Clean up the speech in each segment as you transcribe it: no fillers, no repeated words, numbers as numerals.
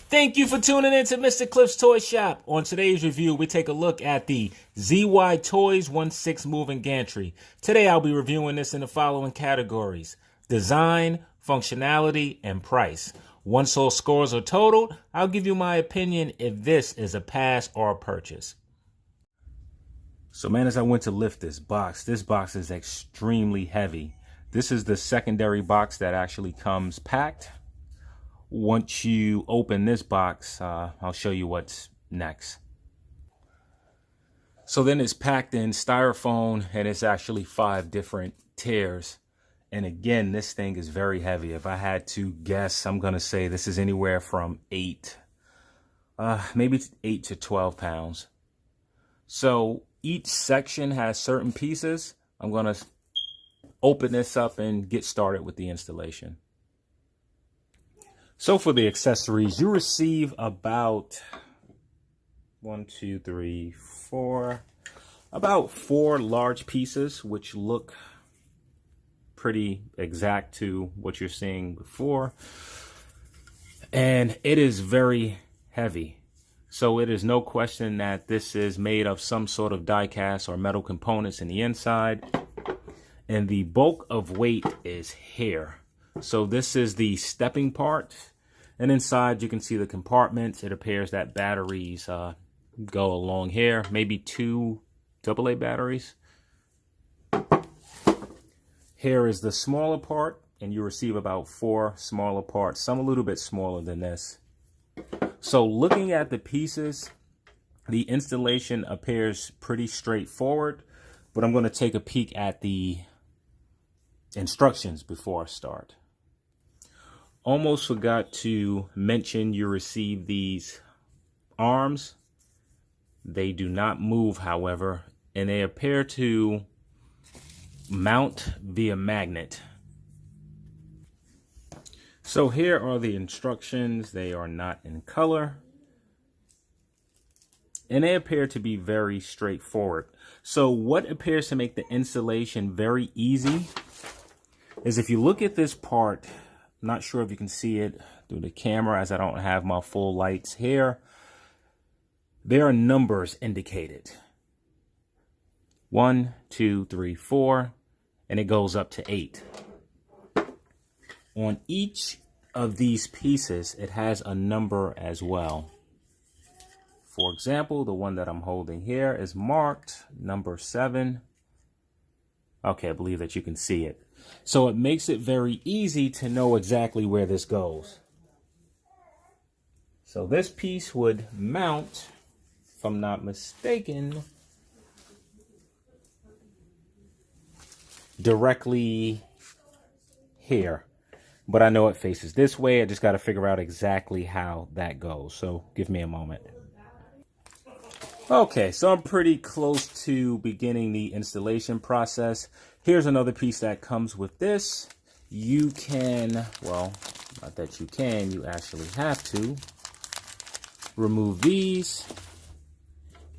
Thank you for tuning in to Mr. Cliff's Toy Shop. On today's review, we take a look at the ZYToys 1/6 moving gantry. Today, I'll be reviewing this in the following categories: design, functionality, and price. Once all scores are totaled, I'll give you my opinion if this is a pass or a purchase. So man, as I went to lift this box is extremely heavy. This is the secondary box that actually comes packed. Once you open this box, I'll show you what's next. So then it's packed in styrofoam, and it's actually 5 different tiers. And again, this thing is very heavy. If I had to guess, I'm gonna say this is anywhere from maybe 8 to 12 pounds. So each section has certain pieces. I'm gonna open this up and get started with the installation. So for the accessories, you receive about about 4 large pieces, which look pretty exact to what you're seeing before. And it is very heavy. So it is no question that this is made of some sort of die cast or metal components in the inside. And the bulk of weight is here. So this is the stepping part, and inside you can see the compartments. It appears that batteries go along here, maybe 2 AA batteries. Here is the smaller part, and you receive about 4 smaller parts, some a little bit smaller than this. So looking at the pieces, the installation appears pretty straightforward, but I'm going to take a peek at the instructions before I start. Almost forgot to mention you receive these arms. They do not move, however, and they appear to mount via magnet. So here are the instructions. They are not in color, and they appear to be very straightforward. So what appears to make the installation very easy is if you look at this part, I'm not sure if you can see it through the camera as I don't have my full lights here. There are numbers indicated. 1, 2, 3, 4, and it goes up to 8. On each of these pieces, it has a number as well. For example, the one that I'm holding here is marked number 7. Okay, I believe that you can see it. So it makes it very easy to know exactly where this goes. So this piece would mount, if I'm not mistaken, directly here. But I know it faces this way. I just got to figure out exactly how that goes. So give me a moment. Okay, so I'm pretty close to beginning the installation process. Here's another piece that comes with this. You can, well, not that you can, you actually have to remove these.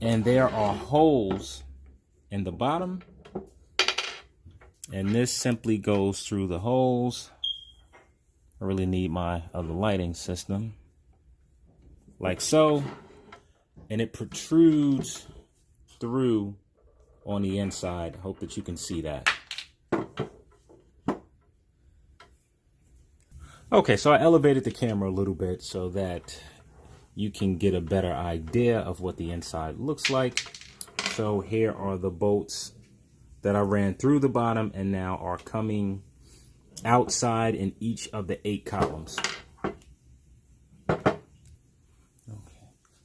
And there are holes in the bottom. And this simply goes through the holes. I really need my other lighting system. Like so. And it protrudes through on the inside. Hope that you can see that. Okay, so I elevated the camera a little bit so that you can get a better idea of what the inside looks like. So here are the bolts that I ran through the bottom and now are coming outside in each of the 8 columns.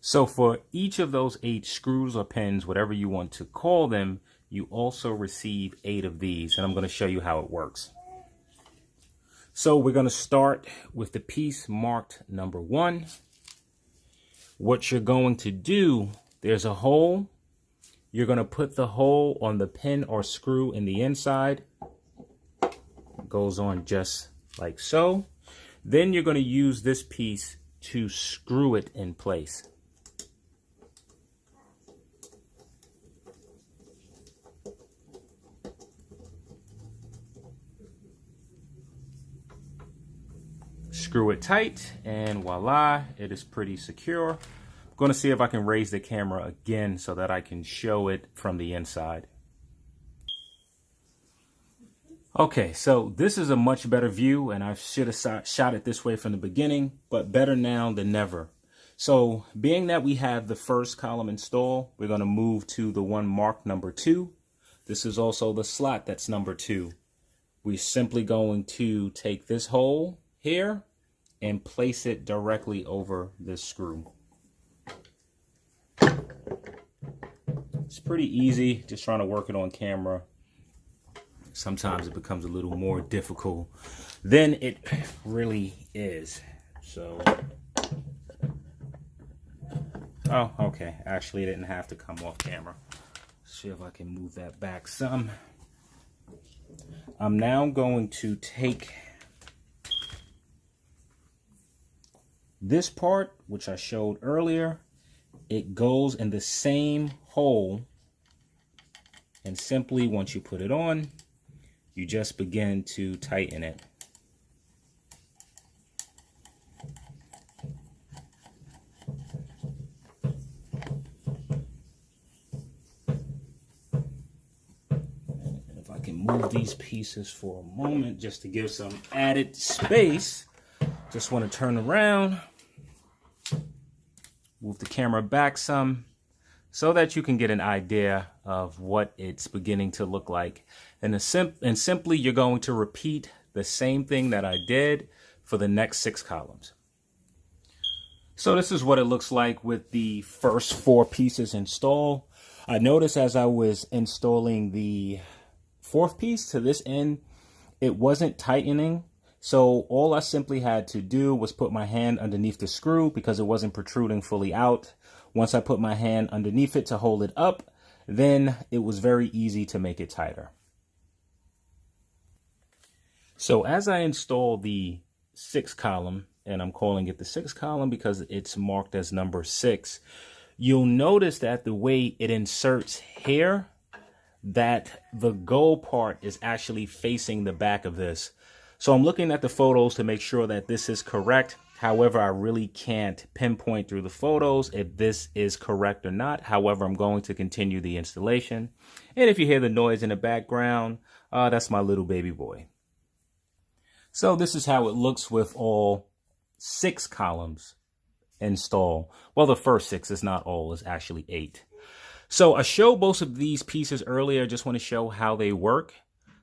So for each of those 8 screws or pins, whatever you want to call them, you also receive 8 of these, and I'm going to show you how it works. So we're going to start with the piece marked number 1. What you're going to do, there's a hole. You're going to put the hole on the pin or screw in the inside. It goes on just like so. Then you're going to use this piece to screw it in place. screw it tight, and voila, it is pretty secure. I'm going to see if I can raise the camera again so that I can show it from the inside. Okay, so this is a much better view, and I should have shot it this way from the beginning, but better now than never. So being that we have the first column installed, we're going to move to the one marked number 2. This is also the slot that's number 2. We're simply going to take this hole here and place it directly over this screw. It's pretty easy, just trying to work it on camera. Sometimes it becomes a little more difficult than it really is. So, oh, okay. Actually, it didn't have to come off camera. See if I can move that back some. I'm now going to take this part, which I showed earlier. It goes in the same hole, and simply once you put it on, you just begin to tighten it. And if I can move these pieces for a moment just to give some added space, just want to turn around, move the camera back some, so that you can get an idea of what it's beginning to look like. And simply, you're going to repeat the same thing that I did for the next 6 columns. So this is what it looks like with the first 4 pieces installed. I noticed as I was installing the 4th piece to this end, it wasn't tightening. So all I simply had to do was put my hand underneath the screw because it wasn't protruding fully out. Once I put my hand underneath it to hold it up, then it was very easy to make it tighter. So as I install the 6th column, and I'm calling it the 6th column because it's marked as number 6, you'll notice that the way it inserts here, that the gold part is actually facing the back of this. So I'm looking at the photos to make sure that this is correct. However, I really can't pinpoint through the photos if this is correct or not. However, I'm going to continue the installation. And if you hear the noise in the background, that's my little baby boy. So this is how it looks with all 6 columns installed. Well, the first 6 is not all, it's actually 8. So I showed both of these pieces earlier. I just want to show how they work.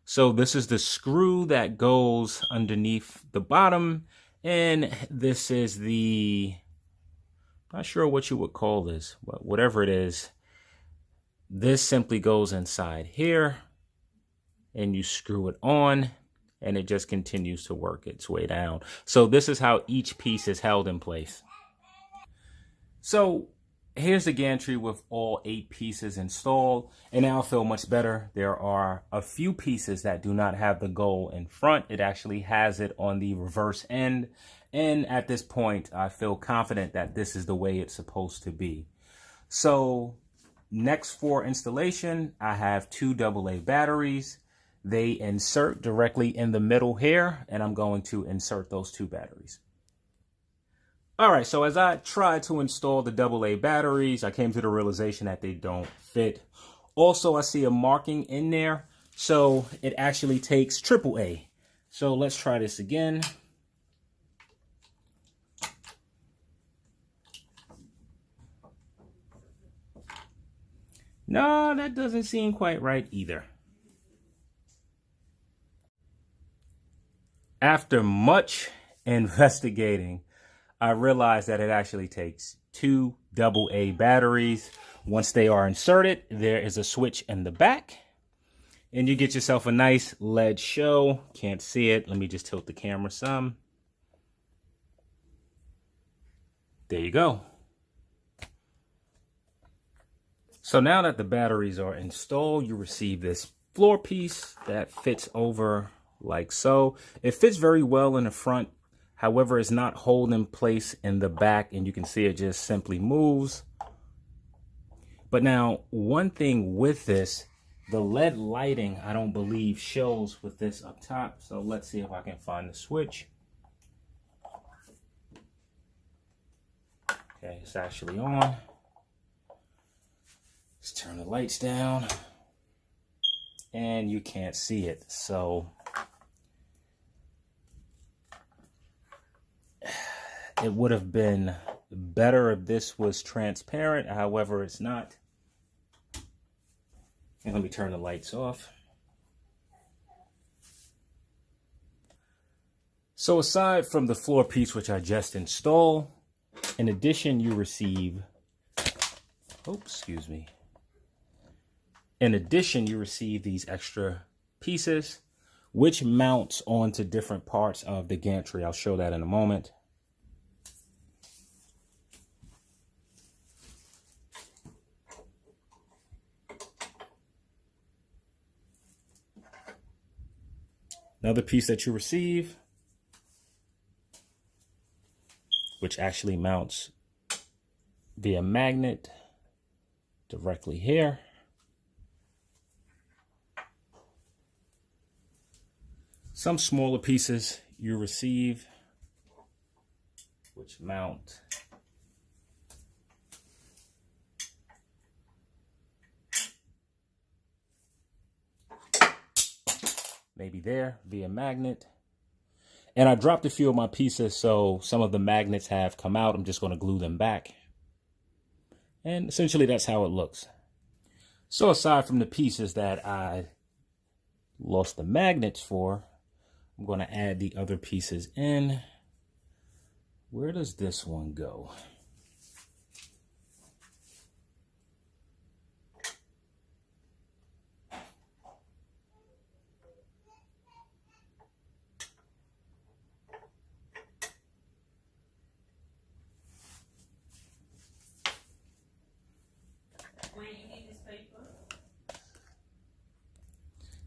So this is the screw that goes underneath the bottom. And this is the, not sure what you would call this, but whatever it is, this simply goes inside here and you screw it on and it just continues to work its way down. So this is how each piece is held in place. So here's the gantry with all 8 pieces installed, and now I feel much better. There are a few pieces that do not have the gold in front. It actually has it on the reverse end, and at this point I feel confident that this is the way it's supposed to be. So next for installation, I have 2 AA batteries. They insert directly in the middle here, and I'm going to insert those 2 batteries. All right, so as I tried to install the AA batteries, I came to the realization that they don't fit. Also, I see a marking in there, so it actually takes AAA. So let's try this again. No, that doesn't seem quite right either. After much investigating, I realized that it actually takes 2 AA batteries. Once they are inserted, there is a switch in the back, and you get yourself a nice LED show. Can't see it. Let me just tilt the camera some. There you go. So now that the batteries are installed, you receive this floor piece that fits over like so. It fits very well in the front. However, it's not holding in place in the back, and you can see it just simply moves. But now, one thing with this, the LED lighting, I don't believe shows with this up top. So let's see if I can find the switch. Okay, it's actually on. Let's turn the lights down. And you can't see it. So it would have been better if this was transparent. However, it's not. And let me turn the lights off. So aside from the floor piece, which I just installed, in addition, you receive, In addition, you receive these extra pieces, which mounts onto different parts of the gantry. I'll show that in a moment. Another piece that you receive, which actually mounts via magnet directly here. Some smaller pieces you receive, which mount maybe there via magnet. And I dropped a few of my pieces, so some of the magnets have come out. I'm just going to glue them back. And essentially that's how it looks. So aside from the pieces that I lost the magnets for, I'm going to add the other pieces in. Where does this one go?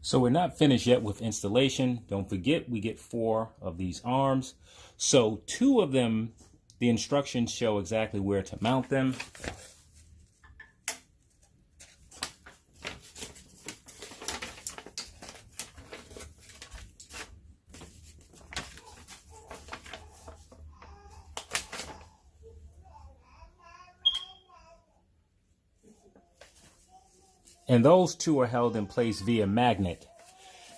So we're not finished yet with installation. Don't forget, we get 4 of these arms. So 2 of them, the instructions show exactly where to mount them. And those 2 are held in place via magnet.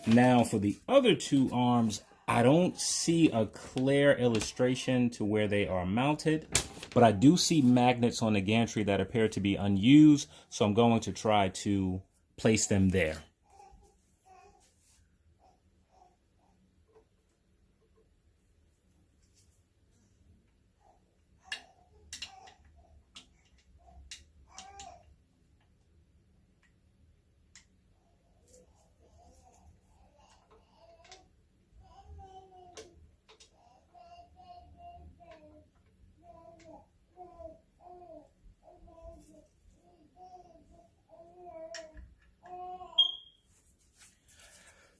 Now for the other 2 arms, I don't see a clear illustration to where they are mounted, but I do see magnets on the gantry that appear to be unused. So I'm going to try to place them there.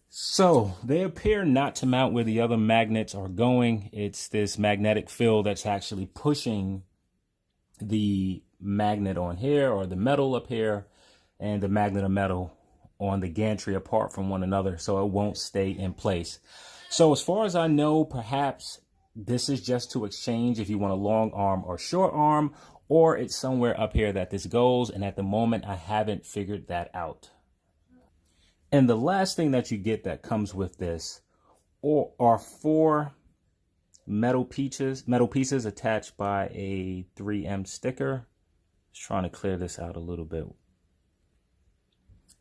So they appear not to mount where the other magnets are going. It's this magnetic field that's actually pushing the magnet on here, or the metal up here, and the magnet or metal on the gantry apart from one another, so it won't stay in place. So as far as I know, perhaps this is just to exchange if you want a long arm or short arm, or it's somewhere up here that this goes, and at the moment I haven't figured that out. And the last thing that you get that comes with this are 4 metal pieces attached by a 3M sticker. Just trying to clear this out a little bit.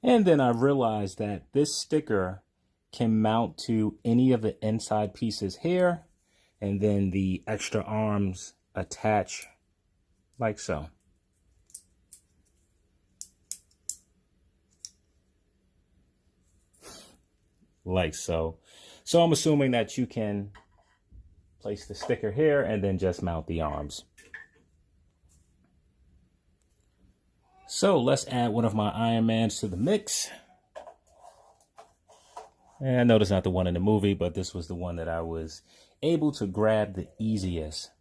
And then I realized that this sticker can mount to any of the inside pieces here, and then the extra arms attach like so. Like so. So I'm assuming that you can place the sticker here and then just mount the arms. So let's add one of my Ironmans to the mix. And I know it's not the one in the movie, but this was the one that I was able to grab the easiest.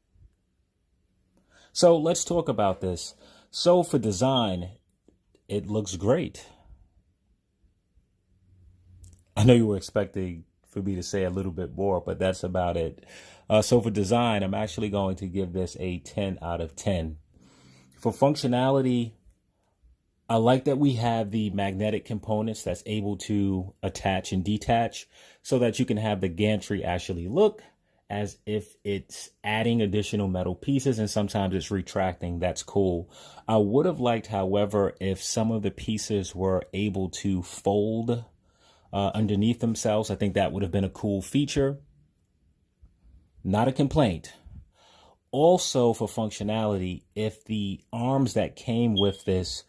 So let's talk about this. So for design, it looks great. I know you were expecting for me to say a little bit more, but that's about it. So for design, I'm actually going to give this a 10 out of 10. For functionality, I like that we have the magnetic components that's able to attach and detach so that you can have the gantry actually look as if it's adding additional metal pieces, and sometimes it's retracting. That's cool. I would have liked, however, if some of the pieces were able to fold underneath themselves. I think that would have been a cool feature. Not a complaint. Also, for functionality, if the arms that came with this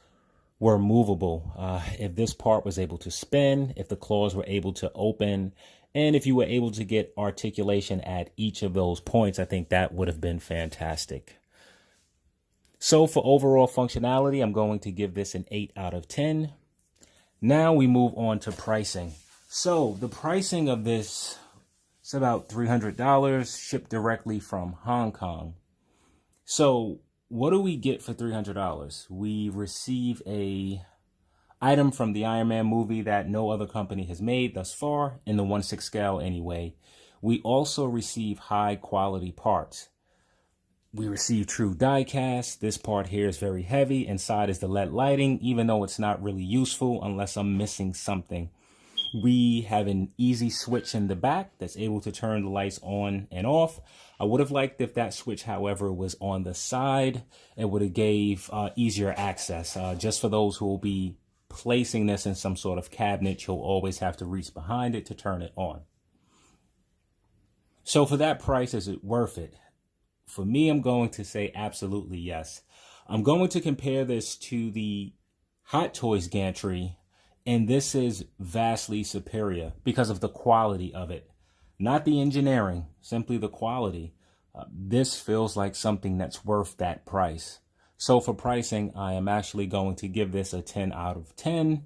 were movable, if this part was able to spin, if the claws were able to open, and if you were able to get articulation at each of those points, I think that would have been fantastic. So for overall functionality, I'm going to give this an 8 out of 10. Now we move on to pricing. So the pricing of this, it's about $300, shipped directly from Hong Kong. So what do we get for $300? We receive a item from the Ironman movie that no other company has made thus far, in the 1/6 scale anyway. We also receive high quality parts. We receive true die cast. This part here is very heavy. Inside is the LED lighting, even though it's not really useful unless I'm missing something. We have an easy switch in the back that's able to turn the lights on and off. I would have liked if that switch, however, was on the side. It would have gave easier access. Just for those who will be placing this in some sort of cabinet, you'll always have to reach behind it to turn it on. So for that price, is it worth it? For me, I'm going to say absolutely yes. I'm going to compare this to the Hottoys gantry, and this is vastly superior because of the quality of it. Not the engineering, simply the quality. This feels like something that's worth that price. So for pricing, I am actually going to give this a 10 out of 10.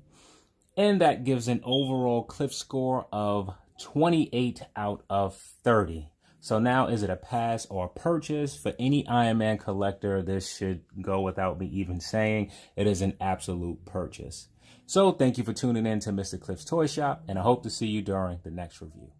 And that gives an overall Cliff score of 28 out of 30. So now, is it a pass or a purchase? For any Ironman collector, this should go without me even saying. It is an absolute purchase. So thank you for tuning in to Mr. Cliff's Toy Shop, and I hope to see you during the next review.